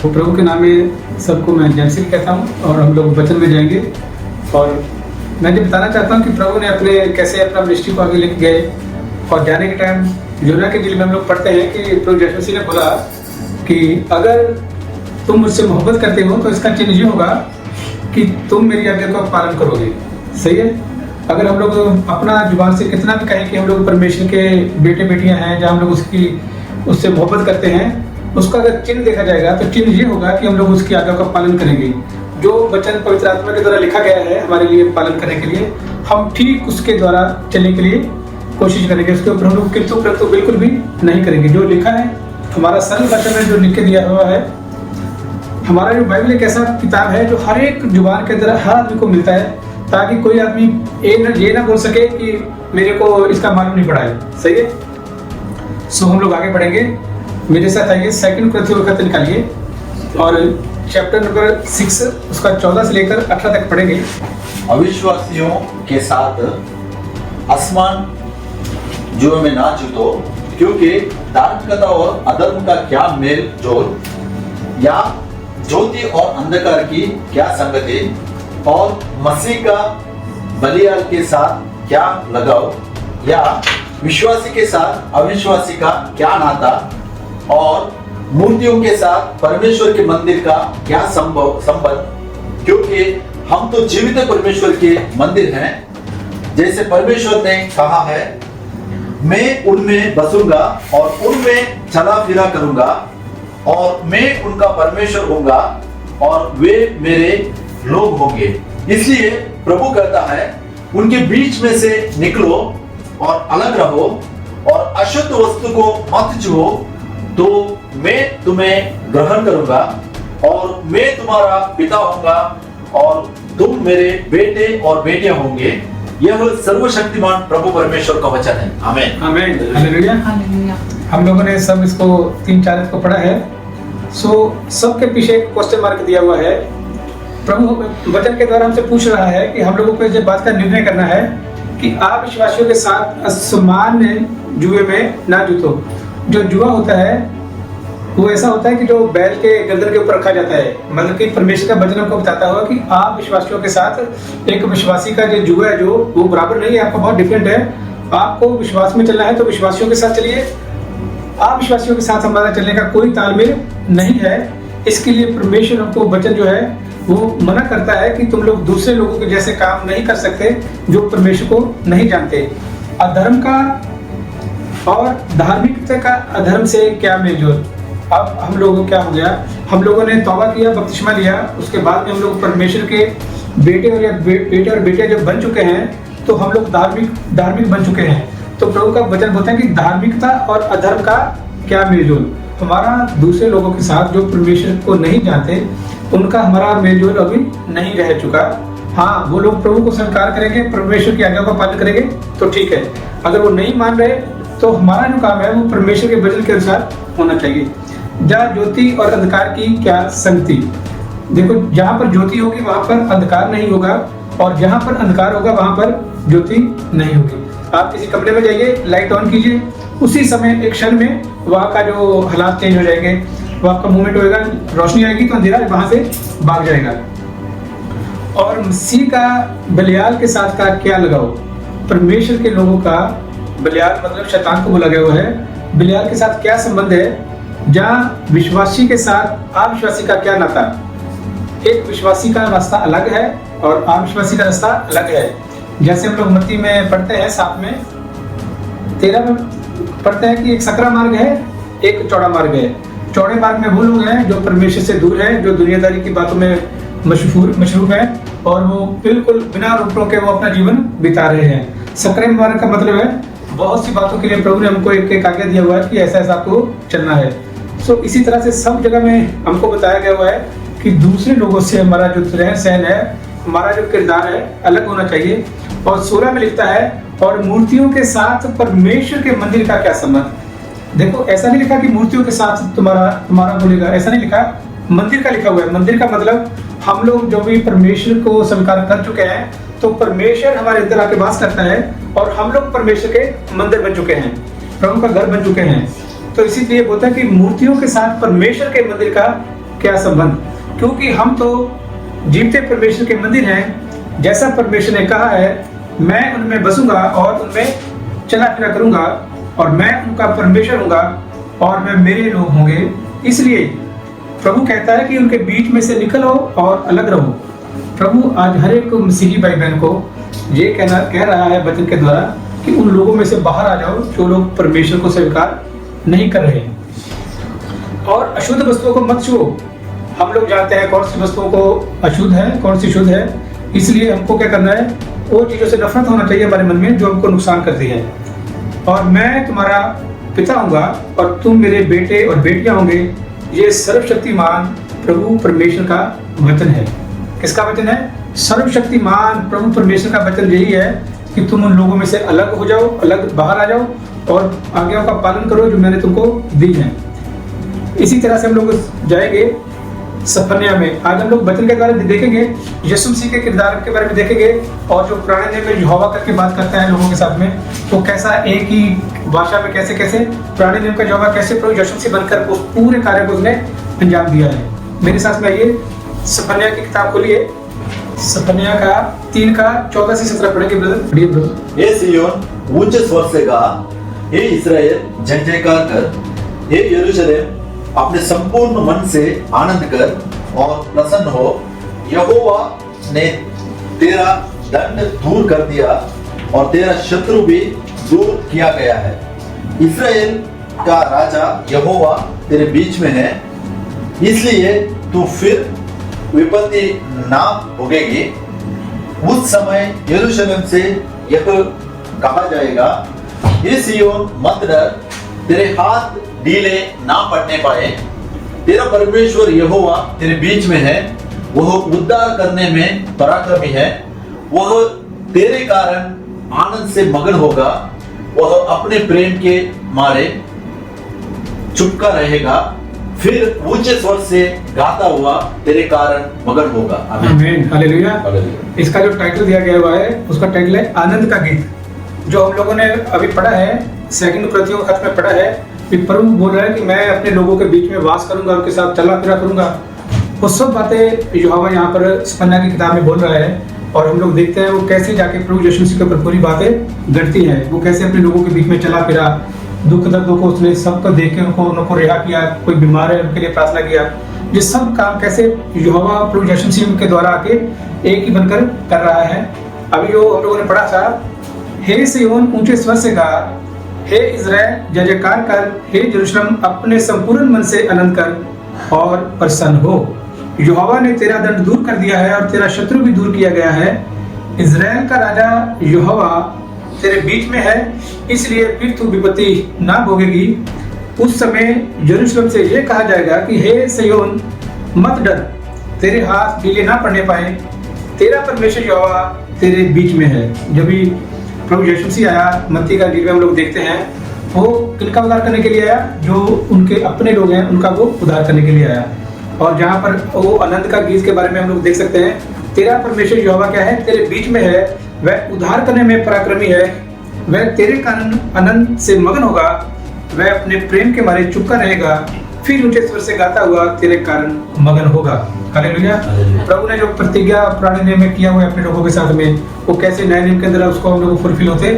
तो प्रभु के नाम में सबको मैं जय मसीह कहता हूँ और हम लोग वचन में जाएंगे। और मैं ये बताना चाहता हूँ कि प्रभु ने अपने कैसे अपना मिनिस्ट्री को आगे लेके गए। और जाने के टाइम यूहन्ना के इंजील में हम लोग पढ़ते हैं कि प्रभु यीशु मसीह ने बोला कि अगर तुम मुझसे मोहब्बत करते हो तो इसका चिन्ह ये होगा कि तुम मेरी आज्ञा का पालन करोगे। सही है। अगर हम लोग अपना जुबान से कितना भी कहें कि हम लोग परमेश्वर के बेटे बेटियां हैं, जहाँ हम लोग उससे मोहब्बत करते हैं, उसका अगर चिन्ह देखा जाएगा तो चिन्ह ये होगा कि हम लोग उसकी आज्ञा का पालन करेंगे। जो वचन पवित्र आत्मा के द्वारा लिखा गया है हमारे लिए पालन करने के लिए, हम ठीक उसके द्वारा चलने के लिए कोशिश करेंगे। उसके ऊपर हम लोग किंतु परंतु बिल्कुल भी नहीं करेंगे। जो लिखा है हमारा सरल भाषा में जो लिख के दिया हुआ है, हमारा जो बाइबल एक ऐसा किताब है जो हर एक जुबान के अंदर हर आदमी को मिलता है, ताकि कोई आदमी ये ना बोल सके कि मेरे को इसका मालूम नहीं पड़ा है। सही है। सो हम लोग आगे बढ़ेंगे। मेरे साथ आइए 2 कुरिन्थियों का खत निकालिए और चैप्टर नंबर 6 उसका 14 से लेकर 18 तक पढ़ेंगे। अविश्वासियों के साथ आसमान जुए में ना जीतो, क्योंकि धार्मिकता और अधर्म का क्या मेल जोल, या ज्योति और अंधकार की क्या संगति, और मसीह का बलियाल के साथ क्या लगाव, या विश्वासी के साथ अविश्वासी का क्या नाता, और मूर्तियों के साथ परमेश्वर के मंदिर का क्या संबंध, क्योंकि हम तो जीवित परमेश्वर के मंदिर हैं। जैसे परमेश्वर ने कहा है, मैं उनमें बसूंगा और उनमें चला फिरा करूंगा, और मैं उनका परमेश्वर होऊंगा और वे मेरे लोग होंगे। इसलिए प्रभु कहता है, उनके बीच में से निकलो और अलग रहो, और अशुद्ध वस्तु को मत छुओ, तो मैं तुम्हें ग्रहण करूंगा और मैं तुम्हारा पिता होऊंगा और तुम मेरे बेटे और बेटियां होंगे। यह सर्वशक्तिमान प्रभु परमेश्वर का वचन है। आमीन आमीन हालेलुया। हम लोगों ने सब इसको 3-4 को पढ़ा है। सो सबके पीछे एक क्वेश्चन मार्क दिया हुआ है। प्रभु वचन के द्वारा हमसे पूछ रहा है कि हम लोगों को इस बात का निर्णय करना है कि आप विश्वासियों के साथ असमान जुए में ना जूतो। जो जुआ होता है वो ऐसा होता है कि जो बैल के गर्दन के ऊपर रखा जाता है, मतलब कि परमेश्वर का वचन हमको बताता हुआ कि आप विश्वासियों के साथ, एक विश्वासी का जो जुआ है जो वो बराबर नहीं है, आपका बहुत डिफरेंट है। आपको विश्वास में चलना है तो विश्वासियों के साथ चलिए। आप विश्वासियों के साथ हमारा चलने का कोई तालमेल नहीं है। इसके लिए परमेश्वर हमको वचन जो है वो मना करता है कि तुम लोग दूसरे लोगों के जैसे काम नहीं कर सकते जो परमेश्वर को नहीं जानते। अधर्म का और धार्मिकता का अधर्म से क्या मेलजोल। अब हम लोगों को क्या हो गया, हम लोगों ने तौबा किया, बपतिस्मा लिया, उसके बाद में हम लोग परमेश्वर के बेटे और बेटियां जब बन चुके हैं तो हम लोग धार्मिक बन चुके हैं। तो प्रभु का वचन बोलता है कि धार्मिकता और अधर्म का क्या मेलजोल। हमारा दूसरे लोगों के साथ जो परमेश्वर को नहीं जानते उनका हमारा मेलजोल अभी नहीं रह चुका। हाँ, वो लोग प्रभु को स्वीकार करेंगे, परमेश्वर की आज्ञा का पालन करेंगे तो ठीक है। अगर वो नहीं मान रहे तो हमारा जो काम है वो परमेश्वर के वचन के अनुसार होना चाहिए। जहाँ ज्योति और अंधकार की क्या संगति। देखो, जहाँ पर ज्योति होगी वहां पर अंधकार नहीं होगा, और जहाँ पर अंधकार होगा वहां पर ज्योति नहीं होगी। आप किसी कमरे में जाइए, लाइट ऑन कीजिए, उसी समय एक क्षण में वहाँ का जो हालात चेंज हो जाएंगे, वो आपका मूवमेंट होएगा, रोशनी आएगी तो अंधेरा वहां से भाग जाएगा। और मसीह का बलियाल के साथ का क्या लगाओ। परमेश्वर के लोगों का बलियाल मतलब शैतान को बोला गया हुआ है। बलियाल के साथ क्या संबंध है। जहाँ विश्वासी के साथ अविश्वासी का क्या नाता। एक विश्वासी का रास्ता अलग है और अविश्वासी का रास्ता अलग है। जैसे हम लोग मत्ती में पढ़ते हैं 7 में 13 में पढ़ते हैं कि एक सकरा मार्ग है, एक चौड़ा मार्ग है। चौड़े मार्ग में वो लोग हैं जो परमेश्वर से दूर है, जो दुनियादारी की बातों में मशरूफ है, और वो बिल्कुल बिना रोकटों के वो अपना जीवन बिता रहे हैं। सकरे मार्ग का मतलब है बहुत सी बातों के लिए प्रभु ने हमको एक आज्ञा दिया हुआ है कि ऐसा ऐसा आपको चलना है। सो इसी तरह से सब जगह में हमको बताया गया हुआ है कि दूसरे लोगों से हमारा जो रहन सहन है, हमारा जो किरदार है अलग होना चाहिए। और 16 में लिखता है, और मूर्तियों के साथ परमेश्वर के मंदिर का क्या संबंध। देखो, ऐसा नहीं लिखा कि मूर्तियों के साथ तुम्हारा बोलेगा, ऐसा नहीं लिखा, मंदिर का लिखा हुआ है। मंदिर का मतलब हम लोग जो भी परमेश्वर को स्वीकार कर चुके हैं तो परमेश्वर हमारे अंदर आके वास करता है, और हम लोग परमेश्वर के मंदिर बन चुके हैं, प्रभु का घर बन चुके हैं। तो इसीलिए बोलता है कि मूर्तियों के साथ परमेश्वर के मंदिर का क्या संबंध, क्योंकि हम तो जीवते परमेश्वर के मंदिर हैं। जैसा परमेश्वर ने कहा है, मैं उनमें बसूंगा और उनमें चला फिरा करूंगा और मैं उनका परमेश्वर होऊंगा और मैं मेरे लोग होंगे। इसलिए प्रभु कहता है कि उनके बीच में से निकलो और अलग रहो। प्रभु आज हर एक मसीही भाई बहन को ये कह रहा है वचन के द्वारा कि उन लोगों में से बाहर आ जाओ जो लोग परमेश्वर को स्वीकार नहीं कर रहे, और अशुद्ध वस्तुओं को मत छुओ। हम लोग जानते हैं कौन सी वस्तुओं को अशुद्ध है, कौन सी शुद्ध है। इसलिए हमको क्या करना है, वो चीज़ों से नफरत होना चाहिए हमारे मन में जो हमको नुकसान करती है। और मैं तुम्हारा पिता होऊंगा और तुम मेरे बेटे और बेटियां होंगे। ये सर्वशक्तिमान प्रभु परमेश्वर का वचन है। किसका वचन है? सर्वशक्तिमान प्रभु परमेश्वर का वचन यही है कि तुम उन लोगों में से अलग हो जाओ, अलग बाहर आ जाओ और आज्ञाओं का पालन करो जो मैंने तुमको दी है। इसी तरह से हम लोग जाएंगे सफन्या में। आज हम लोग वचन के द्वारा देखेंगे, यीशु मसीह के किरदार के बारे में देखेंगे, और जो पुराने नियम में यहोवा करके बात करता है लोगों के साथ में, तो कैसा एक ही भाषा में कैसे कैसे पुराने नियम का यहोवा कैसे प्रभु यीशु मसीह बनकर उस पूरे कार्य को उसने अंजाम दिया है। मेरे साथ में आइए, सफन्या की किताब खोलिए। सफन्या का 3 का 14 से 17 पढ़ेंगे ब्रदर। हे सिय्योन ऊंचे स्वर से गा, हे इस्राएल जय जयकार कर, हे यरूशलेम अपने संपूर्ण मन से आनंद कर और प्रसन्न हो। यहोवा ने तेरा दंड दूर कर दिया और तेरा शत्रु भी दूर किया गया है। इस्राएल का राजा यहोवा तेरे बीच में है, इसलिए तू फिर विपत्ति ना भोगेगी। उस समय यरूशलेम से यह कहा जाएगा, हे सिय्योन मत डर, तेरे हाथ ढीले ना पड़ने पाए। तेरा परमेश्वर यहोवा तेरे बीच में है, वह उद्धार करने में पराक्रमी है। वह तेरे कारण आनंद से मगन होगा, वह अपने प्रेम के मारे चुपका रहेगा, फिर ऊंचे स्वर से गाता हुआ तेरे कारण मगन होगा। आमीन, हालेलुया। इसका जो टाइटल दिया गया हुआ है उसका टाइटल है आनंद का गीत। जो हम लोगों ने अभी पढ़ा है, 2 कुरिन्थियों के खत में पढ़ा है कि प्रभु बोल रहा है कि मैं अपने लोगों के बीच में वास करूंगा, उनके साथ चला फिरा करूंगा। वो सब बातें यहोवा यहाँ पर सफन्या की किताब में बोल रहा है, और हम लोग देखते हैं वो कैसे जाके प्रभु यीशु मसीह के ऊपर पूरी बातें घटती हैं। वो कैसे अपने लोगों के बीच में चला फिरा, दुख दर्दों को उसने सबको देख के उनको रिहा किया, कोई बीमार है उनके लिए प्रार्थना किया। ये सब काम कैसे यहोवा प्रभु यीशु मसीह के द्वारा आके एक ही बनकर कर रहा है। अभी जो हम लोगों ने पढ़ा था, हे सिय्योन ऊंचे स्वर से गा, हे इज़राइल जय जयकार कर, हे यरूशलेम अपने संपूर्ण मन से आनंद कर और प्रसन्न हो। यहोवा ने तेरा दंड दूर कर दिया है और तेरा शत्रु भी दूर किया गया है। इज़राइल का राजा यहोवा तेरे बीच में है, इसलिए फिर तू विपत्ति ना भोगेगी। उस समय यरूशलेम से ये कहा जाएगा कि हे सिय्योन मत डर, तेरे हाथ ढीले ना पड़ने पाए। तेरा परमेश्वर यहोवा तेरे बीच में है। जब भी प्रभु यीशु मसीह आया, मत्ती का इंजील में हम लोग देखते हैं, वो किनका उद्धार करने के लिए आया? जो उनके अपने लोग हैं उनका वो उद्धार करने के लिए आया। और जहाँ पर वो आनंद का गीत के बारे में हम लोग देख सकते हैं, तेरा परमेश्वर यहोवा क्या है? तेरे बीच में है, वह उद्धार करने में पराक्रमी है, वह तेरे कारण आनंद से मगन होगा, वह अपने प्रेम के मारे चुपका रहेगा, फिर ऊंचे स्वर से गाता हुआ तेरे कारण मगन होगा। हालेलुया। प्रभु ने जो प्रतिज्ञा पुराने नियम में किया हुआ है अपने लोगों के साथ में, वो कैसे नए नियम के अंदर उसको हम लोग फुलफिल होते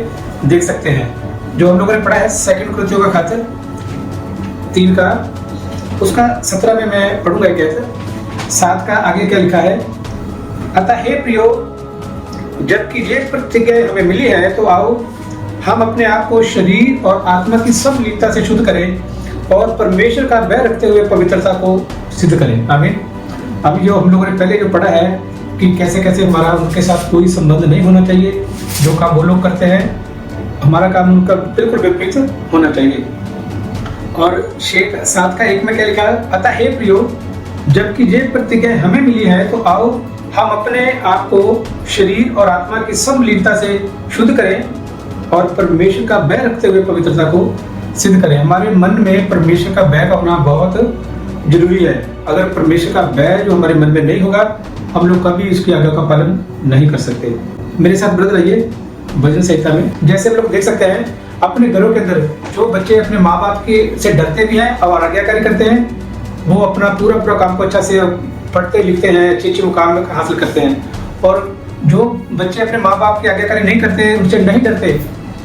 देख सकते हैं। जो हम लोगों ने पढ़ा है 2 कुरिन्थियों का खत 3 का, उसका 17 में मैं पढ़ूंगा। क्या 7 का आगे क्या लिखा है? अतः हे प्रियो, जबकि ये प्रतिज्ञा हमें मिली है, तो आओ हम अपने आप को शरीर और आत्मा की सब लीनता से शुद्ध करें और परमेश्वर का भय रखते हुए पवित्रता को सिद्ध करें। आमीन। अभी जो हम लोगों ने पहले जो पढ़ा है कि कैसे कैसे हमारा उनके साथ कोई संबंध नहीं होना चाहिए, जो काम वो लोग करते हैं हमारा काम उनका बिल्कुल विपरीत होना चाहिए। और 7 का 1 में क्या लिखा है? अतः हे प्रियो, जबकि ये प्रतिज्ञा हमें मिली है, तो आओ हम अपने आप को शरीर और आत्मा की सब लीनता से शुद्ध करें और परमेश्वर का भय रखते हुए पवित्रता को सिद्ध करें। हमारे मन में परमेश्वर का भय का होना बहुत जरूरी है। अगर परमेश्वर का भय जो हमारे मन में नहीं होगा, हम लोग कभी इसकी आज्ञा का पालन नहीं कर सकते। मेरे साथ ब्रदर आइए भजन संहिता में। जैसे हम लोग देख सकते हैं अपने घरों के अंदर जो बच्चे अपने माँ बाप के से डरते भी हैं और आज्ञाकारी करते हैं, वो अपना पूरा काम को अच्छा से पढ़ते लिखते हैं, अच्छे मुकाम हासिल करते हैं। और जो बच्चे अपने माँ बाप की आज्ञाकारी नहीं करते, उनसे नहीं डरते,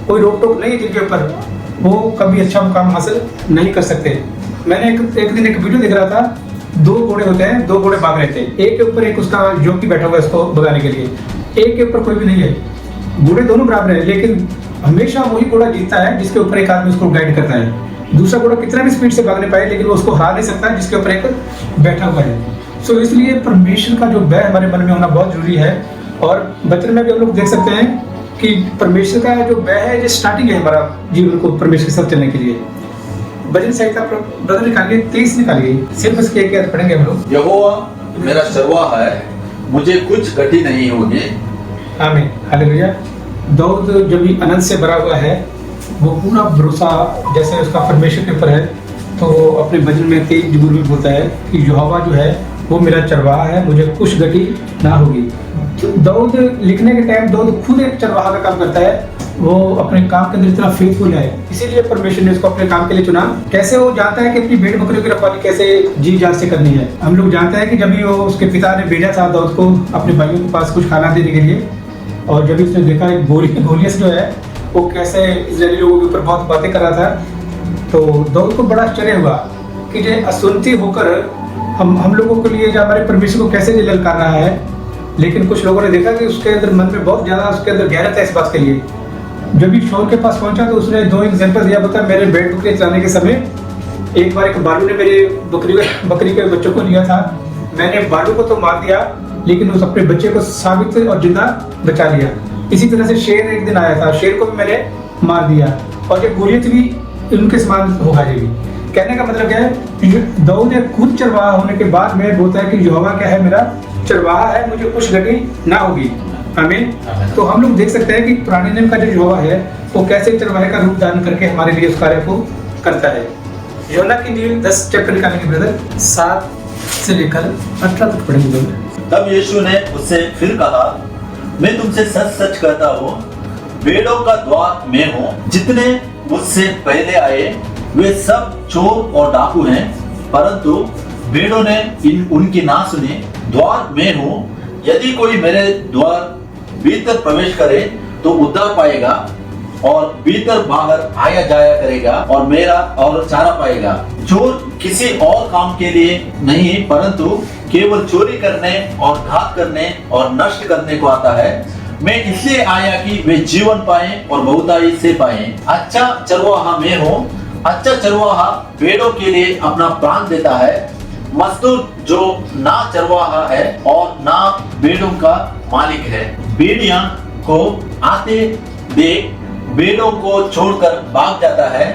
कोई रोक टोक नहीं है जिनके ऊपर, वो कभी अच्छा मुकाम हासिल नहीं कर सकते। मैंने एक दिन एक वीडियो देख रहा था, 2 घोड़े होते हैं, 2 घोड़े भाग रहे थे, एक के ऊपर एक उसका जोकी बैठा हुआ है उसको भगाने के लिए, एक के ऊपर कोई भी नहीं है। घोड़े दोनों बराबर है, लेकिन हमेशा वही घोड़ा जीतता है जिसके ऊपर एक आदमी उसको गाइड करता है। दूसरा घोड़ा कितना भी स्पीड से भागने पाए, लेकिन वो उसको हरा नहीं सकता जिसके ऊपर एक बैठा हुआ है। सो इसलिए परमेश्वर का जो भय हमारे मन में होना बहुत जरूरी है। और वचन में भी हम लोग देख सकते हैं कि परमेश्वर का जो भय है, जो स्टार्टिंग है हमारा जीवन को परमेश्वर के साथ चलने के लिए। भजन संहिता ब्रदर निकालिए, 23 निकालिए, सिर्फ इसके एक अर्थ पढ़ेंगे हम लोग। यहोवा मेरा चरवाहा है, मुझे कुछ घटी नहीं होगी। आमीन, हालेलुया। दाऊद जब भी आनंद से भरा हुआ है, वो पूरा भरोसा जैसे उसका परमेश्वर के ऊपर है, तो वो अपने भजन में 23 जबूर में बोलता है कि यहोवा जो है वो मेरा चरवाहा है, मुझे कुछ घटी ना होगी। तो दाऊद लिखने के टाइम दाऊद खुद एक चरवाहा का काम करता है, वो अपने काम के अंदर इतना फेथफुल है, इसीलिए परमेश्वर ने उसको अपने काम के लिए चुना। कैसे वो जानता है कि अपनी भेड़ बकरियों की रखवाली कैसे जी जान से करनी है। हम लोग जानते हैं कि जब भी वो उसके पिता ने भेजा था दाऊद को अपने भाइयों के पास कुछ खाना देने के लिए, और जब उसने देखा एक गोलियत जो है वो कैसे इस्राएली लोगों के ऊपर बहुत बातें कर रहा था, तो दाऊद को बड़ा आश्चर्य हुआ कि ये असुनती होकर हम लोगों के लिए जो हमारे परमेश्वर को कैसे ललकार रहा है। लेकिन कुछ लोगों ने देखा कि उसके अंदर मन में बहुत ज्यादा उसके अंदर गहरत है इस बात के लिए। जब भी शाऊल के पास पहुंचा तो उसने 2 एग्जाम्पल दिया, बता मेरे भेड़ बकरी चलाने के समय एक बार एक बालू ने मेरे बकरी के बच्चों को लिया था, मैंने बालू को तो मार दिया लेकिन उस अपने बच्चे को साबित और जिंदा बचा लिया। इसी तरह से शेर एक दिन आया था, शेर को भी मैंने मार दिया, और ये गोलियत भी उनके समान हो जाएगी। कहने का मतलब क्या है, दाऊद ने खुद चरवाहा होने के बाद में बोलता है कि यहोवा क्या है, मेरा चरवाहा है, मुझे कुछ घटी ना होगी। आमीन। तो हम लोग देख सकते हैं कि पुराने नियम का जो यहोवा है वो कैसे चरवाहे का रूप धारण करके हमारे लिए उस कार्य को करता है। यूहन्ना की इंजील 10 चैप्टर निकालेंगे ब्रदर, 7 से लेकर 18 तक पढ़ेंगे। तब यीशु ने उससे फिर कहा, मैं तुमसे सच सच कहता हूँ, भेड़ों का द्वार मैं हूँ। जितने मुझसे पहले आए वे सब चोर और डाकू हैं, परंतु भेड़ों ने उनकी ना सुनी। द्वार मैं हूँ, यदि कोई मेरे द्वार भीतर प्रवेश करे तो उद्धार पाएगा, और भीतर बाहर आया जाया करेगा और मेरा और चारा पाएगा। चोर किसी और काम के लिए नहीं, परंतु केवल चोरी करने और घात करने और नष्ट करने को आता है। मैं इसलिए आया कि वे जीवन पाएं और बहुतायत से पाएं। अच्छा चरवाहा मैं हूँ, अच्छा चरवाहा भेड़ों के लिए अपना प्राण देता है। मजदूर जो ना चरवाहा है और ना भेड़ों का मालिक है, भेड़िया को आते देख भेड़ों को छोड़कर भाग जाता है,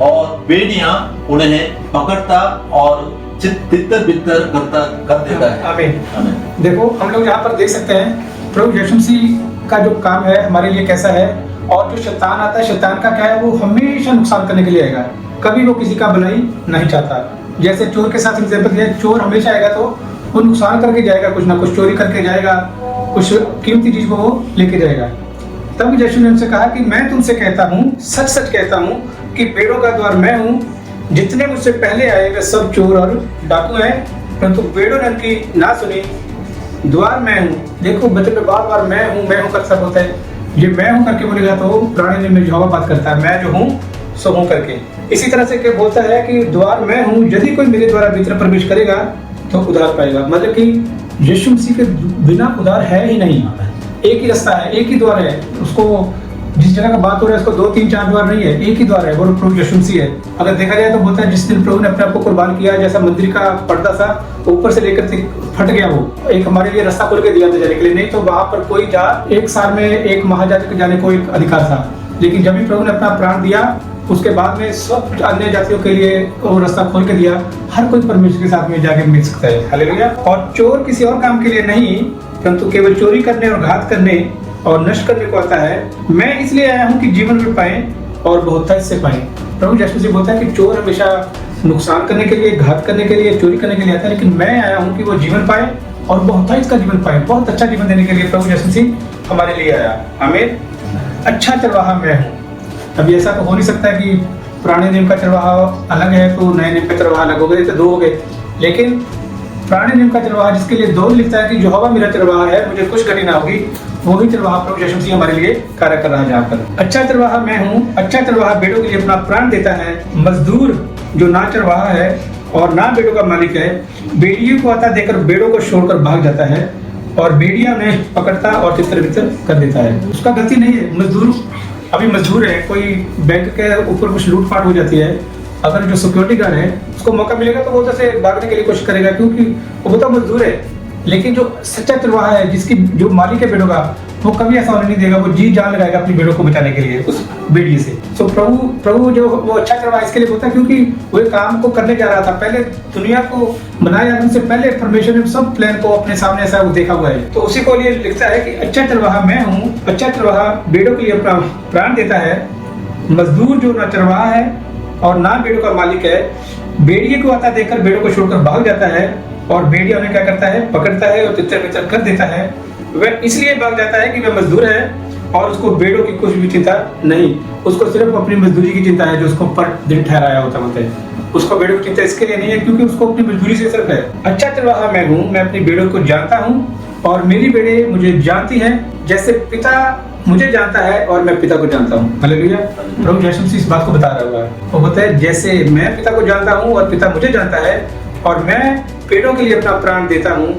और भेड़िया उन्हें पकड़ता और तितर बितर कर देता है। आमीन। देखो हम लोग यहाँ पर देख सकते हैं प्रभु यीशु मसीह का जो काम है हमारे लिए कैसा है, और जो शैतान आता है, शैतान का क्या है, वो हमेशा नुकसान करने के लिए आएगा, कभी वो किसी का भलाई नहीं चाहता। जैसे चोर के साथ एग्जाम्पल दिया, चोर हमेशा आएगा तो वो नुकसान करके जाएगा, कुछ ना कुछ चोरी करके जाएगा, कुछ कीमती चीज को वो लेके जाएगा। तब यीशु ने उनसे कहा कि मैं तुमसे कहता हूँ, सच सच कहता हूँ कि भेड़ों का द्वार मैं हूँ। जितने मुझसे पहले आए वे सब चोर और डाकू हैं, परंतु भेड़ों ने उनकी ना सुनी। द्वार मैं हूँ, देखो बचन में बार बार मैं हूँ का सब होता है। ये मैं हूँ करके बोलेगा तो पुराने नियम में यहोवा बात करता है, मैं जो हूँ सो हूँ करके। इसी तरह से क्या बोलता है कि द्वार मैं हूँ, यदि कोई मेरे द्वारा भीतर प्रवेश करेगा तो उद्धार पाएगा। मतलब कि यीशु मसीह के बिना उद्धार है ही नहीं। एक ही रास्ता है, एक ही द्वार है। उसको जिस जगह का बात हो रहा है उसको 2 3 4 द्वार नहीं है, एक ही द्वार है, वो प्रभु यीशु मसीह है। अगर देखा जाए तो बोलता है जिस दिन प्रभु ने अपने आप को कुर्बान किया, जैसा मंदिर का पर्दा था ऊपर से लेकर फट गया, वो एक हमारे लिए रास्ता खोल के दिया था जाने के लिए। नहीं तो वहां पर कोई जा, एक साल में एक महाजाजक जाने को एक अधिकार था, लेकिन जब भी प्रभु ने अपना प्राण दिया उसके बाद में सब अन्य जातियों के लिए वो रास्ता खोल के दिया। हर कोई परमेश्वर के साथ में जाके मिल सकता है। हालेलुया। और चोर किसी और काम के लिए नहीं, परंतु केवल चोरी करने और घात करने और नष्ट करने को आता है। मैं इसलिए आया हूँ कि जीवन में पाएं और बहुतायत से पाएं। प्रभु यीशु मसीह बोलता है कि चोर हमेशा नुकसान करने के लिए, घात करने के लिए, चोरी करने के लिए आता है, लेकिन मैं आया हूँ कि वो जीवन पाए और बहुतायत का जीवन पाए। बहुत अच्छा जीवन देने के लिए प्रभु यीशु मसीह हमारे लिए आया। आमीन। अच्छा चरवाहा मैं हूँ। अभी ऐसा तो हो नहीं सकता कि पुराने नियम का चरवाहा अलग है तो नए नियम का चरवाहा अलग हो गए, तो 2 हो गए। लेकिन पुराने नियम का चरवाहा जिसके लिए दौड़ लिखता है कि जो हवा मेरा चरवाहा है, मुझे कुछ घटी ना होगी, वही चरवाहा प्रभु यीशु मसीह हमारे लिए कार्य कर रहा है। जहाँ पर अच्छा चरवाहा मैं हूँ, अच्छा चरवाहा भेड़ों के लिए अपना प्राण देता है। मजदूर जो ना चरवाहा है और ना भेड़ों का मालिक है, भेड़ियों को आता देकर भेड़ों को छोड़कर भाग जाता है और भेड़िया उन्हें पकड़ता और तितर बितर कर देता है। उसका गलती नहीं है। मजदूर अभी मजदूर है, कोई बैंक के ऊपर कुछ लूटपाट हो जाती है, अगर जो सिक्योरिटी गार्ड है उसको मौका मिलेगा तो वो उधर से भागने के लिए कोशिश करेगा, क्योंकि वो तो मजदूर है। लेकिन जो सच्चा चरवाहा है, जिसकी जो मालिक है भेड़ों का, वो कभी ऐसा होने नहीं देगा, वो जी जान लगाएगा अपनी भेड़ों को बचाने के लिए उस भेड़िए से। तो प्रभु जो वो अच्छा चरवाहा इसके लिए होता है क्योंकि वो काम को करने जा रहा था। पहले दुनिया को बनाया उनसे पहले परमेश्वर ने सब प्लान को अपने सामने ऐसा वो देखा हुआ है। तो उसी को लिए लिखता है कि अच्छा चरवाहा मैं हूँ, अच्छा चरवाहा भेड़ों के लिए अपना प्राण देता है। मजदूर जो ना चरवाहा है और ना भेड़ों का मालिक है, भेड़िए को आता देखकर भेड़ों को छोड़कर भाग जाता है और भेड़िया उन्हें क्या करता है, पकड़ता है और तितर बितर कर देता है। वह इसलिए भाग जाता है कि वह मजदूर है और उसको भेड़ों की कुछ भी चिंता नहीं, उसको सिर्फ अपनी मजदूरी की चिंता है जो उसको पर दिन ठहराया होता है। उसको भेड़ों की चिंता इसके लिए नहीं है क्योंकि उसको अपनी मजदूरी से सिर्फ है। अच्छा चरवाहा मैं हूँ, मैं अपनी भेड़ों को जानता हूँ और मेरी भेड़ें मुझे जानती हैं, जैसे पिता मुझे जानता है और मैं पिता को जानता हूँ। हालेलुया। प्रभु यीशु मसीह इस बात को बता रहा है। वो बोलता है जैसे मैं पिता को जानता हूँ और पिता मुझे जानता है और मैं भेड़ों के लिए अपना प्राण देता हूँ।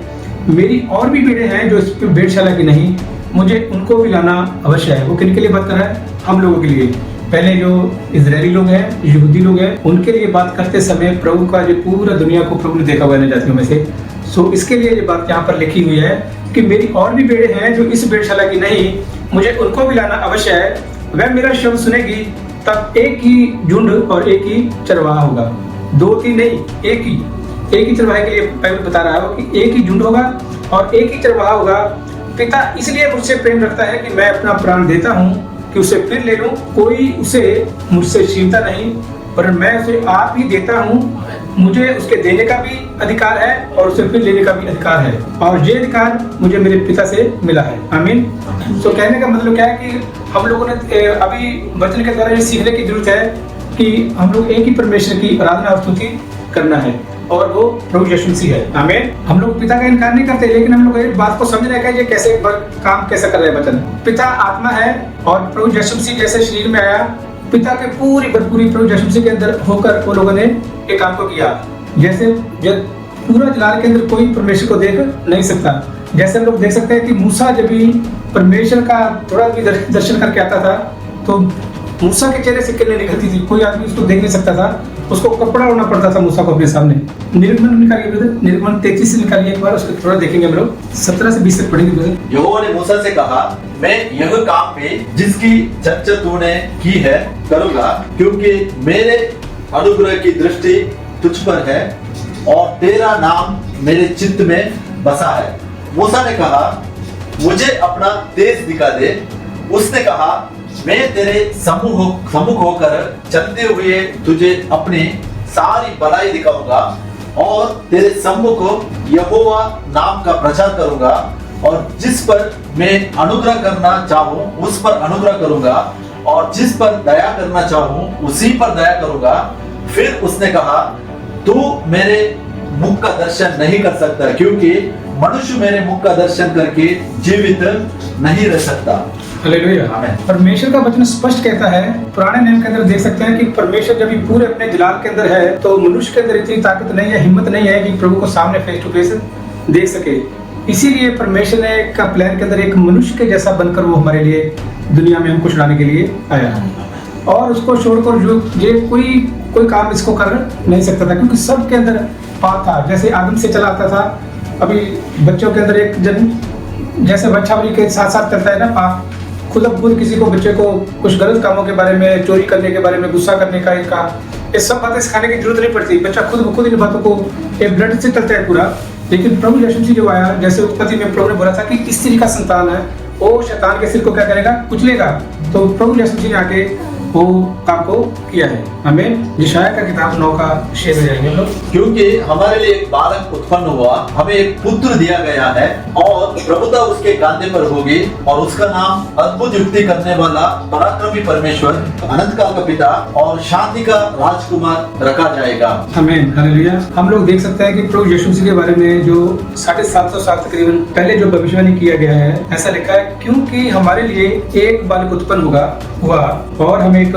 मेरी और भी भेड़ें हैं जो इस भेड़शाला की नहीं, मुझे उनको भी लाना अवश्य है। वो किन के लिए बात कर रहा है? हम लोगों के लिए। पहले जो इजरायली लोग हैं, यहूदी लोग हैं, उनके लिए बात करते समय प्रभु का जो पूरा दुनिया को प्रभु ने देखा हुआ है जातियों में से। सो इसके लिए ये बात यहाँ पर लिखी हुई है कि मेरी और भी भेड़ें हैं जो इस भेड़शाला की नहीं, मुझे उनको भी लाना अवश्य है। वह मेरा शब्द सुनेगी, तब एक ही झुंड और एक ही चरवाहा होगा। दो तीन नहीं, एक ही चरवाहे के लिए बाइबल बता रहा है कि एक ही झुंड होगा और एक ही चरवाहा होगा। पिता इसलिए मुझसे प्रेम रखता है कि मैं अपना प्राण देता हूँ कि उसे फिर ले लूं। कोई उसे मुझसे छीनता नहीं, पर मैं उसे आप ही देता हूँ। मुझे उसके देने का भी अधिकार है और उसे फिर लेने का भी अधिकार है, और ये अधिकार मुझे मेरे पिता से मिला है। आमीन। तो कहने का मतलब क्या है कि हम लोगों ने अभी वचन के द्वारा ये सीखने की जरूरत है कि हम लोग एक ही परमेश्वर की आराधना और स्तुति करना है और वो प्रभु यीशु मसीह है। आमीन। हम लोग पिता का इनकार नहीं करते, लेकिन हम लोग एक बात को समझना है कि ये कैसे काम कैसा कर रहे हैं। वचन पिता आत्मा है और प्रभु यीशु मसीह जैसे शरीर में आया, पिता के पूरी भरपूरी प्रभु यीशु मसीह के अंदर होकर वो लोगों ने एक काम को किया। जैसे पूरा जलाल के अंदर कोई परमेश्वर को देख नहीं सकता, जैसे हम लोग देख सकते हैं कि मूसा जब भी परमेश्वर का थोड़ा भी दर्शन करके आता था तो मूसा के चेहरे से किरणें निकलती थी, कोई आदमी उसको देख नहीं सकता था, उसको कपड़ा ओढ़ना पड़ता था मूसा को अपने सामने। निर्गमन निकालिए ब्रदर, निर्गमन 33 से निकालिए एक बार, उसको थोड़ा देखेंगे हम लोग, 17 से 20 तक पढ़ेंगे ब्रदर। यहोवा ने मूसा से कहा, मैं यह काम पे जिसकी चर्चा तूने की है करूंगा, क्योंकि मेरे अनुग्रह की दृष्टि तुझ पर है और तेरा नाम मेरे चित्त में बसा है। मूसा ने कहा, मुझे अपना तेज दिखा दे। उसने कहा, मैं तेरे सम्मुख होकर चलते हुए तुझे अपनी सारी भलाई दिखाऊंगा और तेरे सम्मुख यहोवा नाम का प्रचार करूंगा, और जिस पर मैं अनुग्रह करना चाहूं उस पर अनुग्रह करूंगा और जिस पर दया करना चाहूं उसी पर दया करूंगा। फिर उसने कहा, तू मेरे मुख का दर्शन नहीं कर सकता, क्योंकि मनुष्य मेरे मुख का दर्शन करके जीवित नहीं रह सकता। हालेलुया। परमेश्वर का वचन स्पष्ट कहता है, पुराने नियम के अंदर देख सकते हैं कि परमेश्वर जब पूरे अपने जलाल के अंदर है तो मनुष्य के अंदर इतनी ताकत नहीं है, हिम्मत नहीं है कि प्रभु को सामने फेस टू फेस देख सके। इसीलिए परमेश्वर ने का प्लान के अंदर एक मनुष्य के जैसा बनकर वो हमारे लिए दुनिया में हमको छुड़ाने के लिए आया, और उसको छोड़कर जो ये कोई काम इसको कर नहीं सकता था, क्योंकि सबके अंदर पाप था। जैसे आदम से चला आता था, अभी बच्चों के अंदर एक जन जैसे बच्चावली के साथ साथ चलता है ना पाप, खुद किसी को बच्चे को कुछ गलत कामों के बारे में, चोरी करने के बारे में, गुस्सा करने का इनका, ये सब बातें सिखाने की जरूरत नहीं पड़ती। बच्चा खुद इन बातों को एक ब्लड से चलता है पूरा। लेकिन प्रभु यीशु मसीह जो आया, जैसे उत्पत्ति में प्रभु ने बोला था कि स्त्री का संतान है वो शैतान के सिर को क्या करेगा, कुचलेगा। तो प्रभु यीशु मसीह ने आके वो काम को किया है। हमें यशायाह का किताब 9 का 6 में जाएंगे हम लोग। क्योंकि हमारे लिए एक बालक उत्पन्न हुआ, हमें एक पुत्र दिया गया है और प्रभुता उसके कांधे पर होगी और उसका नाम अद्भुत युक्ति करने वाला, पराक्रमी परमेश्वर, अनंत काल का पिता और शांति का राजकुमार रखा जाएगा। आमीन, हालेलुया। हम लोग देख सकते हैं कि प्रभु यीशु मसीह के बारे में जो 750 साल तकरीबन पहले जो भविष्यवाणी किया गया है, ऐसा लिखा है क्योंकि हमारे लिए एक बालक उत्पन्न हुआ और हमें एक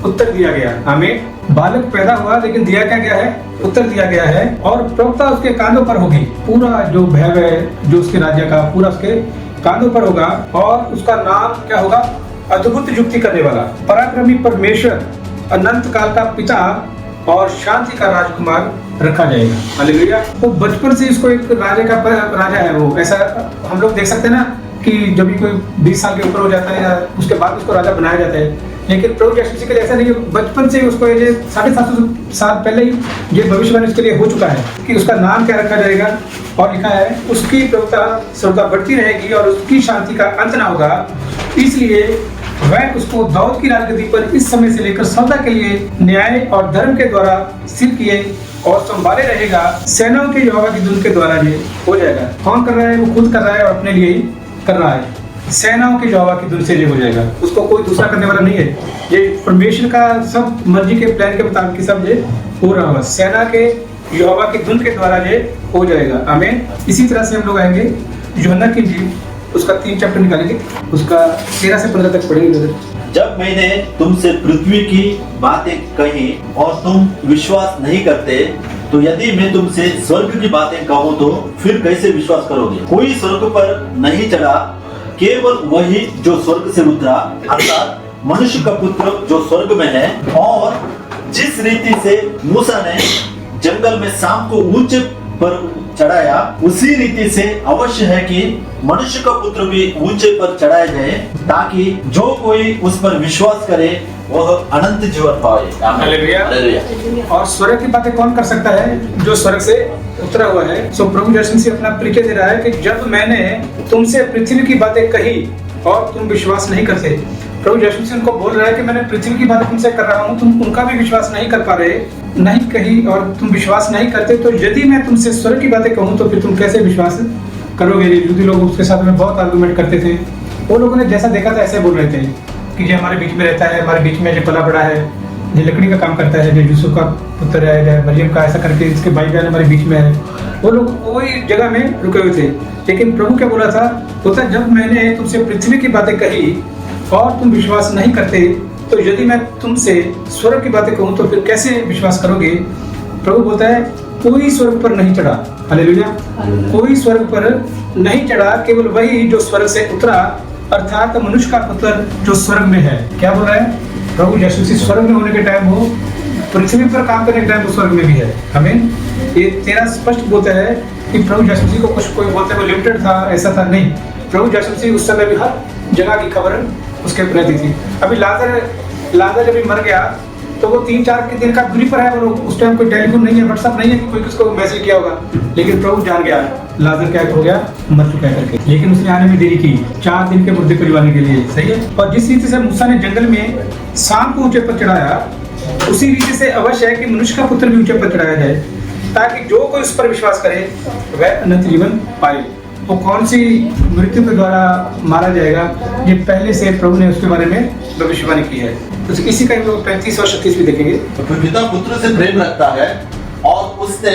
उत्तर दिया गया। हमें बालक पैदा हुआ लेकिन दिया क्या गया है? उत्तर दिया गया है और प्रभुता उसके कांधों पर होगी। पूरा जो वैभव जो उसके राज्य का पूरा उसके कांधों पर होगा और उसका नाम क्या होगा? अद्भुत युक्ति करने वाला, पराक्रमी परमेश्वर, अनंत काल का पिता और शांति का राजकुमार रखा जाएगा। हालेलुया। तो बचपन से इसको एक राजा है वो, ऐसा हम लोग देख सकते हैं ना कि जब भी कोई 20 साल के ऊपर हो जाता है या उसके बाद उसको राजा बनाया जाता है, लेकिन प्रभु यीशु मसीह के लिए ऐसा नहीं है। बचपन से उसको 750 साल पहले ही ये भविष्यवाणी उसके लिए हो चुका है कि उसका नाम क्या रखा जाएगा और लिखा है उसकी प्रभुता सर्वदा बढ़ती रहेगी और उसकी शांति का अंत ना होगा। इसलिए वह उसको दाऊद की राजगद्दी पर इस समय से लेकर सदा के लिए न्याय और धर्म के द्वारा स्थिर किए और संभाले रहेगा। सेनाओं के यहोवा की धुन के द्वारा ये हो जाएगा। कौन कर रहा है? वो खुद कर रहा है और अपने लिए ही कर रहा है। सेनाओं के यहोवा की धुन से ये हो जाएगा, उसको कोई दूसरा करने वाला नहीं है। ये परमेश्वर का सब मर्जी के प्लान के मुताबिक सब ये हो रहा होगा। सेना के यहोवा की धुन के द्वारा ये हो जाएगा। आमीन। इसी तरह से हम लोग आएंगे यूहन्ना की इंजील, उसका 3 चैप्टर निकालेंगे, उसका 13 से 15 तक पढ़ेंगे। जब मैंने तुमसे पृथ्वी की बातें कही और तुम विश्वास नहीं करते, तो यदि मैं तुमसे स्वर्ग की बातें कहूँ तो फिर कैसे विश्वास करोगे? कोई स्वर्ग पर नहीं चढ़ा, केवल वही जो स्वर्ग से उतरा, अर्थात मनुष्य का पुत्र जो स्वर्ग में है। और जिस रीति से मूसा ने जंगल में सांप को ऊंचे पर चढ़ाया, उसी रीति से अवश्य है कि मनुष्य का पुत्र भी ऊंचे पर चढ़ाया जाए, ताकि जो कोई उस पर विश्वास करे वह अनंत जीवन पाए। हालेलुया। और स्वर्ग की बातें कौन कर सकता है? जो स्वर्ग से उतरा हुआ है। सो प्रभु यीशु मसीह अपना परिचय दे रहा है कि जब मैंने तुमसे पृथ्वी की बातें कही और तुम विश्वास नहीं करते। प्रभु यीशु मसीह उनको बोल रहा है कि मैंने पृथ्वी की बातें तुमसे कर रहा हूँ, तुम उनका भी विश्वास नहीं कर पा रहे, नहीं कही और तुम विश्वास नहीं करते। तो यदि मैं तुमसे स्वर्ग की बातें कहूँ तो फिर तुम कैसे विश्वास करोगे? यहूदी लोग उसके साथ में बहुत आर्गुमेंट करते थे। वो लोगों ने जैसा देखा था ऐसे बोल रहे थे कि ये हमारे बीच में रहता है, हमारे बीच में जो पला बड़ा है, ये लकड़ी का काम करता है, जो यूसुफ का पुत्र है, मरियम का, ऐसा करके इसके भाई बहन हमारे बीच में है। वो लोग वही जगह में रुके हुए थे। लेकिन प्रभु क्या बोला था? बोलता जब मैंने तुमसे पृथ्वी की बातें कही और तुम विश्वास नहीं करते, तो यदि मैं तुमसे स्वर्ग की बातें कहूँ तो फिर कैसे विश्वास करोगे? प्रभु बोलता है कोई स्वर्ग पर नहीं चढ़ा। हालेलुया। कोई स्वर्ग पर नहीं चढ़ा, केवल वही जो स्वर्ग से उतरा, अर्थात मनुष्य का पुत्र जो स्वर्ग में है। क्या बोल रहा है? प्रभु यीशु मसीह स्वर्ग में होने के टाइम हो, पृथ्वी पर काम करने के टाइम वो स्वर्ग में भी है। हमें ये 13 स्पष्ट बोलता है कि प्रभु यीशु मसीह को कुछ कोई बोलते हैं वो लिमिटेड था, ऐसा था नहीं। प्रभु यीशु मसीह उस समय भी हर जगह की खबर उसके रहती थी। अभी लाजर जब मर गया तो वो 3-4 दिन का दूरी पर है और उस टाइम कोई टेलीफोन नहीं है, व्हाट्सएप नहीं है कि कोई किसको मैसेज किया होगा। लेकिन प्रभु जान गया लाजर क्या हो गया, मर चुका है करके। लेकिन उसने आने में देरी की 4 दिन के मुर्दे को जिलाने के लिए। सही है। और जिस रीति से मूसा ने जंगल में सांप को ऊंचे पर चढ़ाया, उसी रीति से अवश्य है कि मनुष्य का पुत्र भी ऊंचे पर चढ़ाया जाए, ताकि जो कोई उस पर विश्वास करे वह अनंत जीवन पाए। वो कौन सी मृत्यु के द्वारा मारा जाएगा, ये पहले से प्रभु ने उसके बारे में भविष्यवाणी की है। तो इसी का 35 और 36 भी देखेंगे। पिता पुत्र से प्रेम रखता है और उसने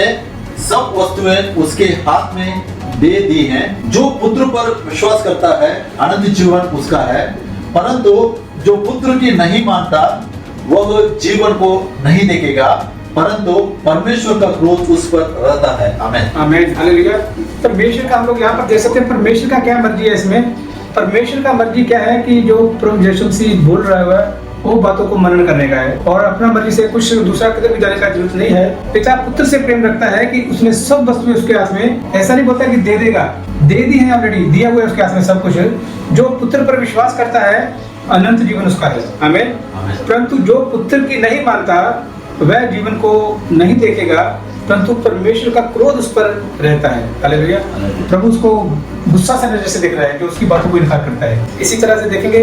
सब वस्तुएं उसके हाथ में दे दी हैं। जो पुत्र पर विश्वास करता है अनंत जीवन उसका है, परंतु जो पुत्र की नहीं मानता वह जीवन को नहीं देखेगा, परंतु परमेश्वर का क्रोध उस पर रहता है। आमीन। आमीन। हालेलुया। परमेश्वर का हम लोग यहाँ पर देख सकते हैं परमेश्वर का क्या मर्जी है इसमें। परमेश्वर का मर्जी क्या है कि जो प्रभु यीशु मसीह बोल रहा है वो बातों को मनन करने का है और अपना मर्जी से कुछ दूसरा किधर भी जाने का जरूरत नहीं है। पिता पुत्र से प्रेम रखता है कि उसने सब वस्तुएं उसके हाथ में, ऐसा नहीं बोलता कि दे देगा, दे दी है ऑलरेडी, दिया हुआ है उसके हाथ में सब कुछ। जो पुत्र पर विश्वास करता है अनंत जीवन उसका है। आमीन। परंतु जो पुत्र की नहीं मानता वह जीवन को नहीं देखेगा, परंतु परमेश्वर का क्रोध उस पर रहता है। हालेलुया। प्रभु उसको गुस्सा से नजर से देख रहा है, जो उसकी बातों को इनकार करता है। इसी तरह से देखेंगे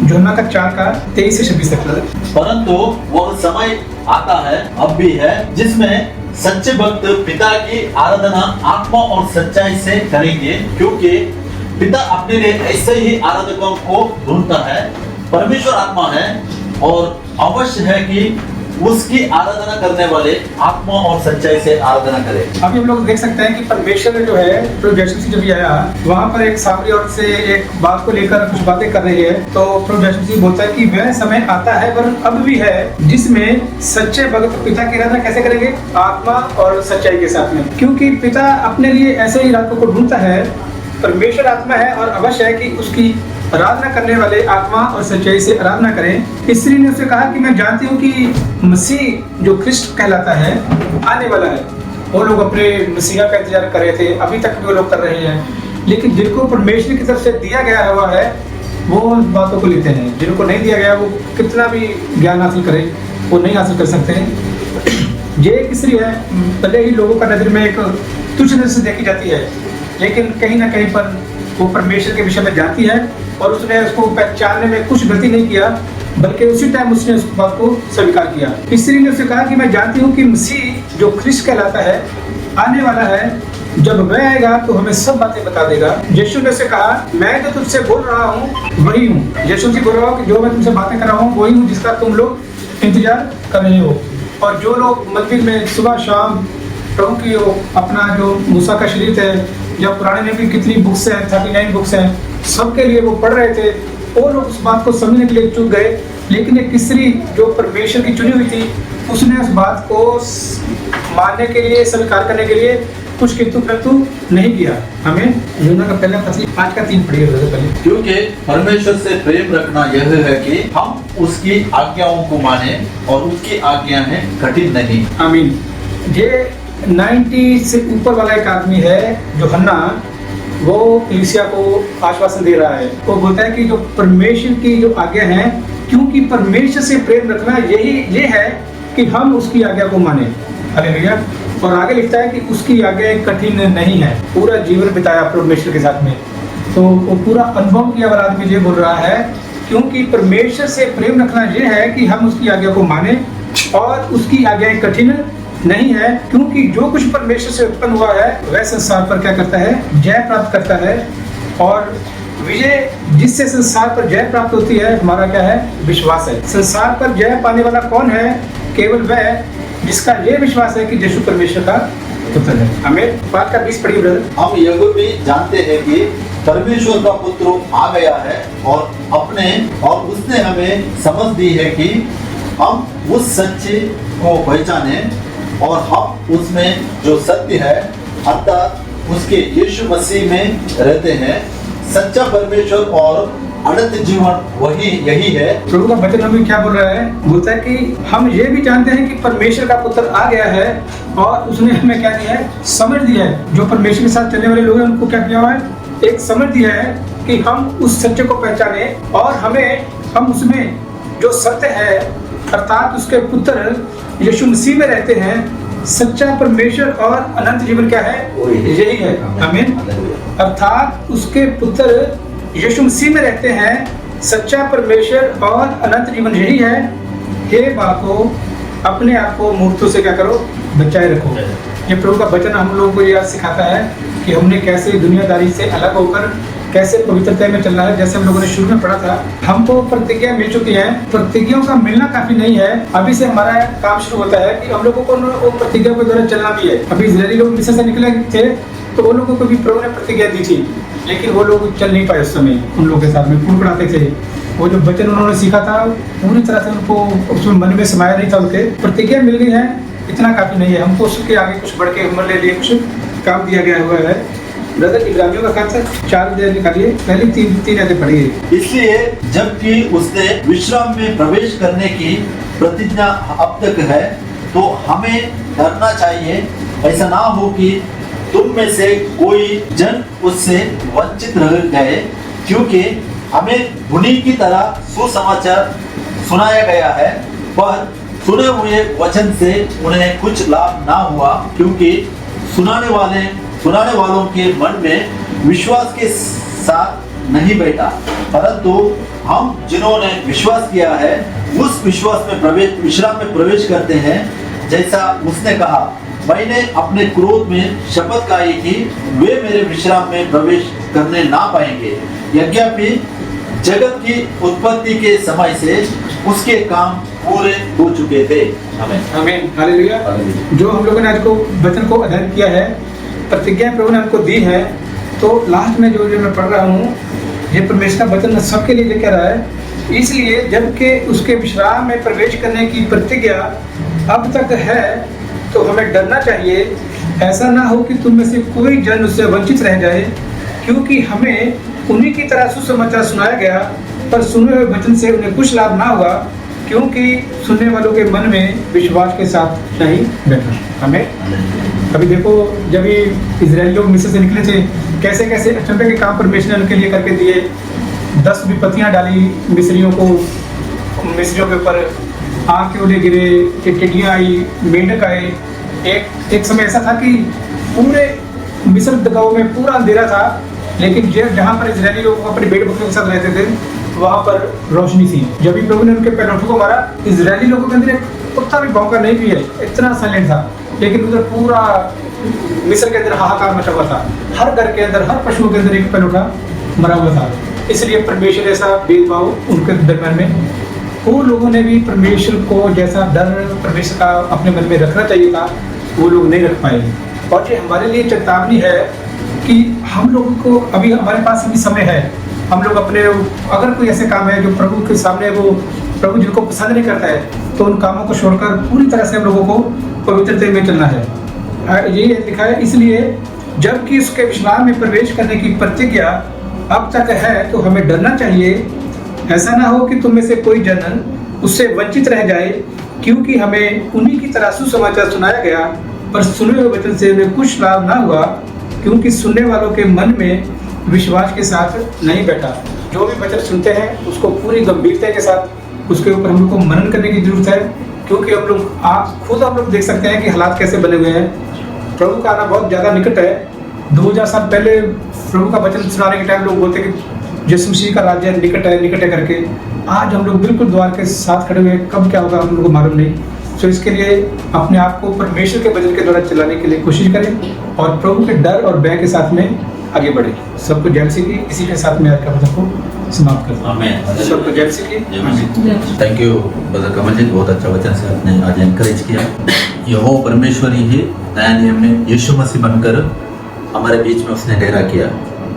यूहन्ना का 4 का 23 से 26 तक। परंतु वह समय आता है, अब भी है, जिसमें सच्चे भक्त पिता की आराधना आत्मा और सच्चाई से करेंगे, क्योंकि पिता अपने लिए ऐसे ही आराधकों को ढूंढता है। परमेश्वर आत्मा है और अवश्य है कि उसकी आराधना करने वाले आत्मा और सच्चाई से आराधना करें। अभी हम लोग देख सकते हैं कि परमेश्वर जो है, प्रभु यीशु मसीह जब भी आया, वहाँ पर एक सामरी औरत से एक बात को लेकर कुछ बातें कर रही है, तो प्रभु यीशु मसीह बोलता है कि वह समय आता है, पर अब भी है, जिसमें सच्चे भक्त पिता की आराधना कैसे करेंगे? आत्मा और सच्चाई के साथ में। क्योंकि पिता अपने लिए ऐसे ही रास्तों को ढूंढता है। परमेश्वर आत्मा है और अवश्य है कि उसकी आराधना करने वाले आत्मा और सच्चाई से आराधना करें। स्त्री ने उससे कहा कि मैं जानती हूँ कि मसीह जो ख्रिस्ट कहलाता है आने वाला है। वो लोग अपने मसीहा का इंतजार कर रहे थे, अभी तक भी वो लोग कर रहे हैं, लेकिन जिनको परमेश्वर की तरफ से दिया गया हुआ है वो उन बातों को लेते हैं। जिनको नहीं दिया गया वो कितना भी ज्ञान हासिल करे, वो नहीं हासिल कर सकते हैं। ये एक स्त्री है, भले ही लोगों का नजर में एक तुच्छ नजर से देखी जाती है, लेकिन कहीं ना कहीं पर वो परमेश्वर के विषय में जानती है और उसने उसको पहचानने में कुछ गलती नहीं किया, बल्कि उसी टाइम उसने उस बात को स्वीकार किया। स्त्री ने उससे कहा कि मैं जानती हूँ कि मसीह जो ख्रिस्ट कहलाता है आने वाला है। जब वह आएगा तो हमें सब बातें बता देगा। यीशु ने उससे कहा, मैं जो तुझसे बोल रहा हूँ वही हूँ। यीशु से बोल रहा हूँ कि जो मैं तुमसे बातें कर रहा हूँ वही हूँ जिसका तुम लोग इंतजार कर रहे हो। और जो लोग मंदिर में सुबह शाम प्रभु की अपना जो मूसा का शरीर है या पुराने में भी कितनी बुक्स हैं, 39 बुक्स हैं, सबके लिए वो पढ़ रहे थे, वो लोग उस बात को समझने के लिए चूक गए। लेकिन एक स्त्री जो परमेश्वर की चुनी हुई थी, उसने उस बात को मानने के लिए, स्वीकार करने के लिए कुछ किंतु परंतु नहीं किया। हमें यूहन्ना का पहला पत्री 5 का 3 पढ़िए पहले। क्योंकि परमेश्वर से प्रेम रखना यह है कि हम उसकी आज्ञाओं को माने और उसकी आज्ञाएं कठिन नहीं। आमीन। ये 90 से ऊपर वाला एक आदमी है यूहन्ना, वो कलीसिया को आश्वासन दे रहा है। वो बोलता है कि जो परमेश्वर की जो आज्ञा है, क्योंकि परमेश्वर से प्रेम रखना ये है कि हम उसकी आज्ञा को माने। हालेलुया। और आगे लिखता है कि उसकी आज्ञा कठिन नहीं है। पूरा जीवन बिताया परमेश्वर के साथ में, तो वो पूरा अनुभव किया वाला आदमी ये बोल रहा है, क्योंकि परमेश्वर से प्रेम रखना ये है कि हम उसकी आज्ञा को माने और उसकी आज्ञाएं कठिन नहीं है। क्योंकि जो कुछ परमेश्वर से उत्पन्न हुआ है वह संसार पर क्या करता है? जय प्राप्त करता है। और विजय जिससे संसार पर जय प्राप्त होती है, हमारा क्या है? विश्वास है। संसार पर जय पाने वाला कौन है? केवल वह जिसका ये विश्वास है कि यीशु परमेश्वर का पुत्र है। हमें 5 का 20 पढ़िए ब्रदर। हम यह भी जानते हैं कि परमेश्वर का पुत्र आ गया है और उसने हमें समझ दी है कि हम उस सच्चे को पहचाने और हम उसमें जो सत्य है अर्थात उसके यीशु मसीह में रहते हैं। सच्चा परमेश्वर और अनंत जीवन यही है। प्रभु का वचन हमें क्या बोल रहा है? बोलता है कि हम ये भी जानते हैं कि परमेश्वर का पुत्र आ गया है और उसने हमें क्या दिया है? समझ दिया है। जो परमेश्वर के साथ चलने वाले लोग हैं उनको क्या किया हुआ है? एक समझ दिया है कि हम उस सच्चे को पहचाने और हम उसमें जो सत्य है अर्थात उसके पुत्र यीशु मसीह में रहते हैं। सच्चा परमेश्वर और अनंत जीवन क्या है? यही है। आमीन। अर्थात उसके पुत्र यीशु मसीह में रहते हैं। सच्चा परमेश्वर और अनंत जीवन यही है। हे बालकों, अपने आप को मूर्खों से क्या करो? बचाए रखो। ये प्रभु का वचन हम लोगों को यह सिखाता है कि हमने कैसे दुनियादारी से अलग होकर कैसे पवित्रता में चलना है। जैसे हम लोगों ने शुरू में पढ़ा था, हमको प्रतिज्ञा मिल चुकी है। प्रतिज्ञाओं का मिलना काफी नहीं है। अभी से हमारा काम शुरू होता है कि हम लोगों को वो प्रतिज्ञा के द्वारा चलना भी है। अभी इजरायली लोग मिस्र से निकले थे तो वो लोगों को भी प्रभु ने प्रतिज्ञा दी थी, लेकिन वो लोग चल नहीं पाए उस समय। उन लोगों के साथ में कुड़कुड़ाते थे। वो जो वचन उन्होंने सीखा था पूरी तरह से उनको उसमें मन में समाया नहीं था। उनके प्रतिज्ञा मिल गई है, इतना काफी नहीं है। हमको उसके आगे कुछ बढ़ के उम्र ले लिए कुछ काम दिया गया हुआ है। ब्रदर इब्रानियों का खासा 4 अध्याय निकालिए, पहले 3 अध्याय पढ़िए। इसलिए जबकि उसने विश्राम में प्रवेश करने की प्रतिज्ञा अब तक है, तो हमें डरना चाहिए। ऐसा ना हो कि तुम में से कोई जन उससे वंचित रह गए, क्योंकि हमें धुनी की तरह सुसमाचार सुनाया गया है, पर सुने हुए वचन से उन्हें कुछ लाभ ना हुआ, क्योंकि सुनाने वालों के मन में विश्वास के साथ नहीं बैठा, परंतु हम जिन्होंने विश्वास किया है उस विश्वास में विश्राम में प्रवेश करते हैं। जैसा उसने कहा, मैंने अपने क्रोध में शपथ खाई कि वे मेरे विश्राम में प्रवेश करने ना पाएंगे, यद्यपि जगत की उत्पत्ति के समय से उसके काम पूरे हो चुके थे। आमीन, हालेलुया। जो हम लोगों ने आज को वचन को अध्ययन किया है, प्रतिज्ञा प्रभु ने हमको दी है, तो लास्ट में जो मैं पढ़ रहा हूँ, ये परमेश्वर का वचन सबके लिए लेकर रहा है। इसलिए जबकि उसके विश्राम में प्रवेश करने की प्रतिज्ञा अब तक है, तो हमें डरना चाहिए, ऐसा ना हो कि तुम में से कोई जन उससे वंचित रह जाए, क्योंकि हमें उन्हीं की तरह सुसमाचार सुनाया गया, पर सुने हुए वचन से उन्हें कुछ लाभ ना हुआ, क्योंकि सुनने वालों के मन में विश्वास के साथ नहीं बैठा। हमें अभी देखो, जब ये इजराइली लोग मिस्र से निकले थे, कैसे कैसे अचंभे के काम परमेश्वर ने उनके लिए करके दिए। 10 विपत्तियां डाली मिस्रियों के ऊपर, आग के ओले गिरे, टिड्डियां आई, मेंढक आए। एक समय ऐसा था कि पूरे मिस्र गांव में पूरा अंधेरा था, लेकिन जहाँ पर इजरायली लोग अपने भेड़ बकरियों के साथ रहते थे, वहाँ पर रोशनी थी। जब भी प्रभु ने उनके पैरोठों को मारा, इजरायली लोगों के अंदर एक कुत्ता भी भौंका नहीं भी है, इतना साइलेंट था, लेकिन उधर पूरा मिस्र के अंदर हाहाकार मचा हुआ था। हर घर के अंदर, हर पशुओं के अंदर एक पैरोठा मरा हुआ था। इसलिए परमेश्वर ऐसा भेदभाव उनके दरम्यान में, वो लोगों ने भी परमेश्वर को जैसा डर परमेश्वर का अपने मन में रखना चाहिए था, वो लोग नहीं रख पाए। और ये हमारे लिए चेतावनी है कि हम लोगों को अभी हमारे पास भी समय है, हम लोग अपने, अगर कोई ऐसे काम है जो प्रभु के सामने वो प्रभु जिनको पसंद नहीं करता है, तो उन कामों को छोड़कर पूरी तरह से हम लोगों को पवित्रता में चलना है। ये लिखा है, इसलिए जबकि उसके विश्राम में प्रवेश करने की प्रतिज्ञा अब तक है, तो हमें डरना चाहिए, ऐसा ना हो कि तुम में से कोई जन उससे वंचित रह जाए, क्योंकि हमें उन्हीं की तरह सुसमाचार सुनाया गया, पर सुने हुए वचन से हमें कुछ लाभ ना हुआ, क्योंकि सुनने वालों के मन में विश्वास के साथ नहीं बैठा। जो भी वचन सुनते हैं उसको पूरी गंभीरता के साथ उसके ऊपर हम लोग को मनन करने की जरूरत है, क्योंकि हम लोग देख सकते हैं कि हालात कैसे बने हुए हैं। प्रभु का आना बहुत ज़्यादा निकट है। 2000 साल पहले प्रभु का वचन सुनाने के टाइम लोग बोलते कि यीशु मसीह का राज्य निकट है करके। आज हम लोग बिल्कुल द्वार के साथ खड़े हुए, कब क्या होगा हम लोग को मालूम नहीं। तो इसके लिए अपने आप को परमेश्वर के वचन के द्वारा चलाने के लिए कोशिश करें और प्रभु के डर और भय के साथ में आगे बढ़े। सबको जय मसीह की। इसी के साथ में आज का वचन को समाप्त करता हूं। सबको जय मसीह की। थैंक यू ब्रदर कमल जी, बहुत अच्छा वचन से आपने आज एनकरेज किया। यहोवा परमेश्वर ही है, नया नियम में यीशु मसीह बनकर हमारे बीच में उसने डेरा किया,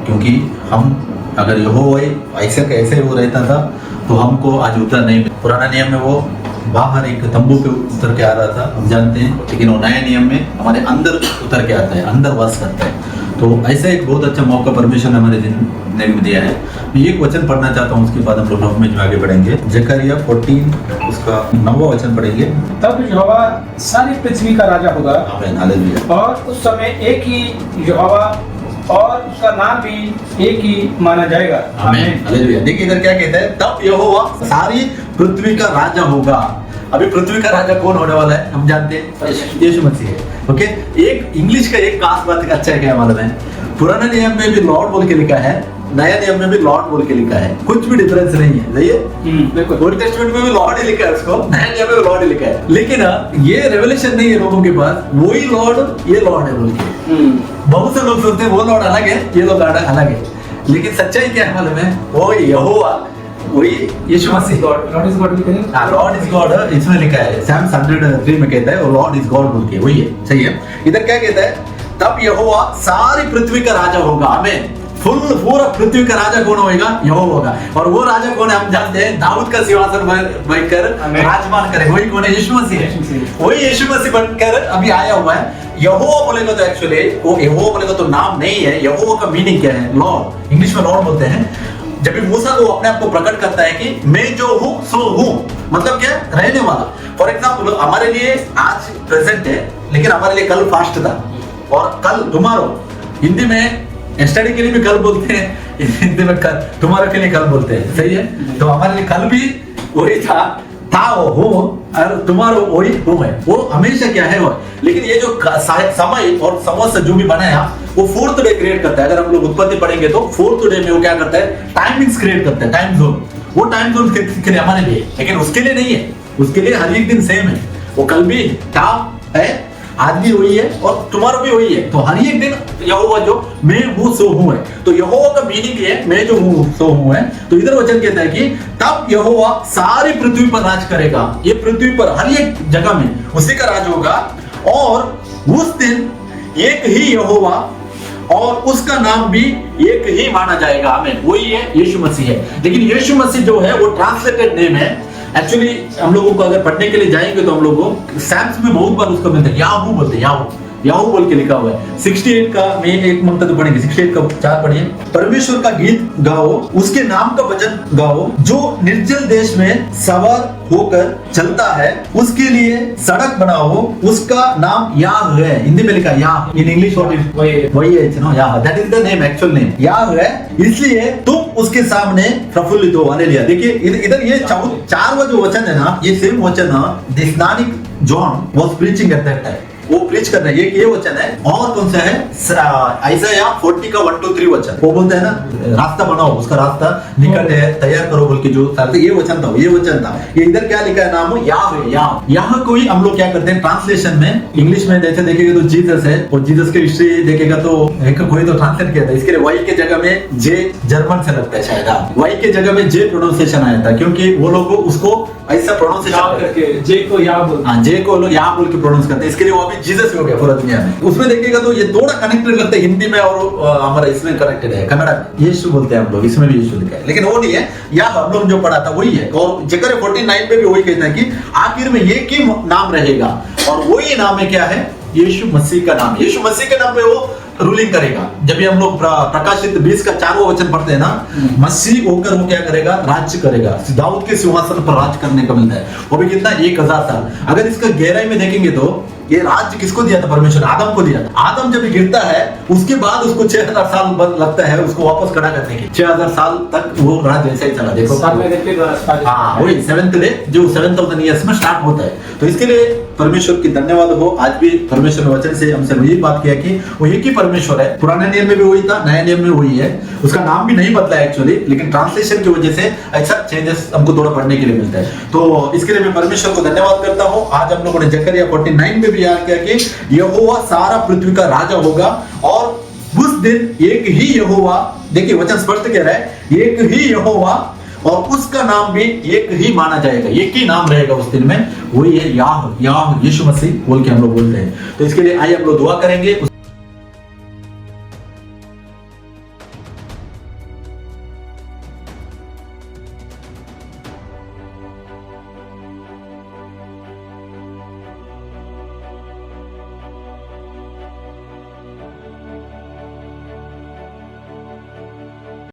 क्योंकि हम अगर यहोवा ऐसे कैसे वो रहता था तो हमको आज उतर नहीं। पुराना नियम में वो बाहर एक तंबू पे उतर के आ रहा था, हम जानते हैं, लेकिन वो नए नियम में हमारे अंदर उतर के आता है, अंदर वास करता है। तो ऐसा एक बहुत अच्छा मौका परमेश्वर ने हमारे जिंदगी में दिया है। मैं एक वचन पढ़ना चाहता हूँ, उसके बाद हम लोग में जो आगे बढ़ेंगे। जकरिया 14 उसका 9वां वचन पढ़ेंगे। तब यहोवा सारी पृथ्वी का राजा होगा, आमीन, हालेलुया। और उस समय एक ही यहोवा और उसका नाम भी एक ही माना जाएगा। आमीन, हालेलुया। देखिए इधर क्या कहता है, तब यहोवा सारी पृथ्वी का राजा होगा। अभी पृथ्वी का राजा कौन होने वाला है हम जानते हैं, यीशु मसीह है। ओके, एक इंग्लिश का एक खास बात अच्छा है क्या मालूम है, पुराने नियम में भी लॉर्ड बोल के लिखा है, नया नियम में भी लॉर्ड बोल के लिखा है, कुछ भी डिफरेंस नहीं है। सही है, ओल्ड टेस्टामेंट में भी लॉर्ड ही लिखा है उसको, नया नियम में भी लॉर्ड ही लिखा है, लेकिन ये रेवलेशन नहीं है लोगों के पास, वही लॉर्ड ये लॉर्ड है बोल के। बहुत से लोग सोचते हैं वो लॉर्ड अलग है, ये लोग अलग है, लेकिन सच्चाई क्या है मालूम है, वो यहोवा वही यीशु मसीह। लॉर्ड इज गॉड भी कहते हैं। लॉर्ड इज गॉड इसमें लिखा है, Psalm 103 में कहता है लॉर्ड इज गॉड बोल के, वही है। सही है, इधर क्या कहता है, तब यहोवा सारी पृथ्वी का राजा होगा। हमें पूरा पृथ्वी का राजा कौन होगा, यहोवा होगा। और वो राजा कौन है हम जानते हैं, दाऊद का सिंहासन बैठकर राजमान करे, वही कौन है, यीशु मसीह है। वही यीशु मसीह बनकर अभी आया हुआ है। यहोवा बोलेगा तो एक्चुअली वो यहोवा बोलेगा तो नाम नहीं है, यहोवा का मीनिंग क्या है, लॉर्ड, इंग्लिश में लॉर्ड बोलते हैं। जब भी मूसा को अपने आप को प्रकट करता है कि मैं जो हूँ सो हूँ, मतलब क्या, रहने वाला। फॉर एग्जाम्पल हमारे लिए आज प्रेजेंट है, लेकिन हमारे लिए कल फास्ट था, और कल टुमारो, हिंदी में स्टडी के लिए भी कल बोलते हैं, हिंदी में कल, टुमारो के लिए कल बोलते हैं। सही है, तो हमारे लिए कल भी वही था वो हूँ, और टुमारो वही हूँ है, वो हमेशा क्या है वो। लेकिन ये जो समय और समय से जो भी बनाया वो फोर्थ डे क्रिएट करता है। अगर हम लोग उत्पत्ति पढ़ेंगे तो फोर्थ डे में वो क्या करता है, टाइमिंग्स क्रिएट करता है, टाइम जोन। वो टाइम जोन के लिए हमारे लिए, लेकिन उसके लिए नहीं है, उसके लिए हर एक दिन सेम है। वो कल भी था है, आज भी वही है और टुमारो भी वही है। तो हर एक दिन यहोवा जो मैं हूँ सो हूँ है। तो यहोवा का मीनिंग है मैं जो हूँ सो हूँ है। तो इधर वचन कहता है कि तब यहोवा सारी पृथ्वी पर राज करेगा। ये पृथ्वी पर हर एक जगह में उसी का राज होगा। और उस दिन एक ही यहोवा और उसका नाम भी एक ही माना जाएगा। हमें वही है, यीशु मसीह है। लेकिन यीशु मसीह जो है वो ट्रांसलेटेड नेम है। एक्चुअली हम लोगों को अगर पढ़ने के लिए जाएंगे तो हम लोगों को सैम्स में बहुत बार उसको मिलता है, याहू बोलते हैं, याहू बोल के लिखा हुआ है। 68 का मैं एक मंत्र तो पढ़ेंगे, 68 का 4 पढ़िए। परमेश्वर का गीत गाओ, उसके नाम का भजन गाओ, जो निर्जल देश में सवार होकर चलता है, उसके लिए सड़क बनाओ, उसका नाम याह है। हिंदी में लिखा याह, इन इंग्लिश वही है yeah, that is the name, actual name yeah है। इसलिए तुम उसके सामने प्रफुल्लित हो। हालेलुया। देखिए इधर ये 4वां जो वचन है ना, ये सेम वचन है द स्नानिक John was preaching at that time, वो प्रीच कर रहे हैं। ये वचन है। और कौन सा है, आइज़ाया 40 का 1 2 3 वचन। वो बोलते हैं ना रास्ता बनाओ, उसका रास्ता निकट है, तैयार करो बोल के जो ये वचन था, ये वचन था। ये इधर क्या लिखा है नाम, याह है, याह। यहाँ कोई हम लोग क्या करते हैं ट्रांसलेशन में, इंग्लिश में जैसे देखेगा तो जीसस है, और जीसस की हिस्ट्री देखेगा तो कोई तो ट्रांसलेट किया था, इसके लिए वाई के जगह में जे, जर्मन से लगता है शायद, वाई के जगह में जे प्रोनाउंसिएशन आया था, क्योंकि वो लोग उसको ऐसा प्रोनाउंसिएशन करके जे को याह बोल के प्रोनाउंस करते हैं। इसके लिए वो अभी जीसस हो गया पूरा दुनिया में। उसमें देखिएगा तो ये थोड़ा कनेक्टेड लगता है हिंदी में, और हमारा इसमें कनेक्टेड है कन्नड़ा में, यीशु बोलते हैं हम लोग, इसमें भी यीशु लिखा है, लेकिन वो नहीं है। या हम लोग जो पढ़ा था वही है। और जकरिया 49 में भी वही कहता है कि आखिर में एक ही नाम रहेगा, और वही नाम है क्या है, यीशु मसीह का नाम। यीशु मसीह के नाम पे वो रूलिंग करेगा। जब भी हम लोग प्रकाशित 20 का 4वां वचन पढ़ते हैं ना, मसीह होकर वो क्या करेगा, राज्य करेगा। दाऊद के सिंहासन पर राज करने का मिलता है, वो भी कितना 1000 साल। अगर इसका गहराई में देखेंगे तो ये राज्य किसको दिया था, परमेश्वर ने आदम को दिया था। आदम जब गिरता है उसके बाद उसको 6000 साल लगता है उसको वापस खड़ा करने के। 6000 साल तक वो राज्य ऐसा ही चला। देखो वही 7th डे जो 7000 ईयर्स में स्टार्ट होता है। तो इसके लिए परमेश्वर की धन्यवाद हो। आज भी परमेश्वर ने वचन से हमसे वही बात किया कि वो एक ही परमेश्वर है। पुराने नियम में भी वही था, नए नियम में वही है। उसका नाम भी नहीं बदला एक्चुअली, लेकिन ट्रांसलेशन की वजह से ऐसा चेंजेस हमको थोड़ा पढ़ने के लिए मिलता है। तो इसके लिए मैं परमेश्वर को धन्यवाद करता हूँ। आज हम लोगों ने जकरिया 49 में भी याद किया कि यहोवा सारा पृथ्वी का राजा होगा, और उस दिन एक ही यहोवा, देखिए वचन स्पष्ट कह रहा है, एक ही यहोवा और उसका नाम भी एक ही माना जाएगा। एक ही नाम रहेगा उस दिन में, वही है याह, यीशु मसीह बोल के हम लोग बोलते हैं। तो इसके लिए आइए हम लोग दुआ करेंगे।